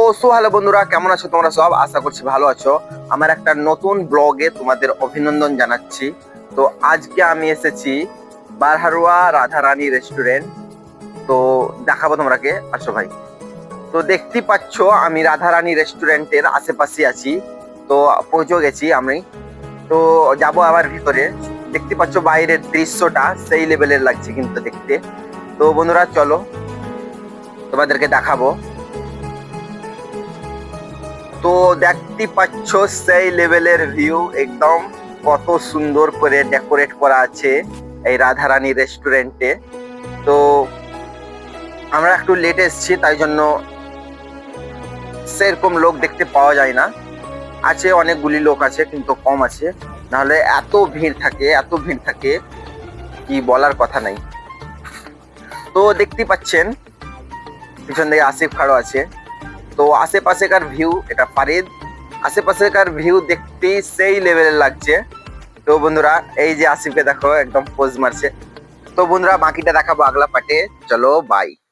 Hello বন্ধুরা, কেমন আছো তোমরা সব? আশা করছি ভালো আছো। আমার একটা নতুন ব্লগে তোমাদের অভিনন্দন জানাচ্ছি। তো আজকে আমি এসেছি বারহারোয়া রাধারানী রেস্টুরেন্ট। তো দেখাবো তোমরাকে, আসো ভাই। তো দেখতেই পাচ্ছ আমি রাধারানী রেস্টুরেন্টের আশেপাশে আছি। তো পৌঁছে গেছি আমি। তো যাবো আবার ভিতরে। দেখতে পাচ্ছ বাইরের দৃশ্যটা সেই লেভেলের লাগছে কিন্তু দেখতে। তো বন্ধুরা চলো তোমাদেরকে দেখাবো। তো দেখতে পাচ্ছ সেই লেভেলের ভিউ, একদম কত সুন্দর করে ডেকোরেট করা আছে এই রাধারানী রেস্টুরেন্টে। তো আমরা একটু লেট এসেছি, তাই জন্য সেরকম লোক দেখতে পাওয়া যায় না। আছে অনেকগুলি লোক আছে কিন্তু কম আছে, নাহলে এত ভিড় থাকে, এত ভিড় থাকে কি বলার কথা নাই। তো দেখতে পাচ্ছেন পিছন দিকে আসিফ খাড়ো আছে। তো আশেপাশেকার ভিউ, এটা ফারিদ, আশেপাশেকার ভিউ দেখতে সেই লেভেলের লাগছে। তো বন্ধুরা এই যে আসিফকে দেখো একদম পোজ মারছে। তো বন্ধুরা বাকিটা দেখাবো আগলা পার্টে, চলো বাই।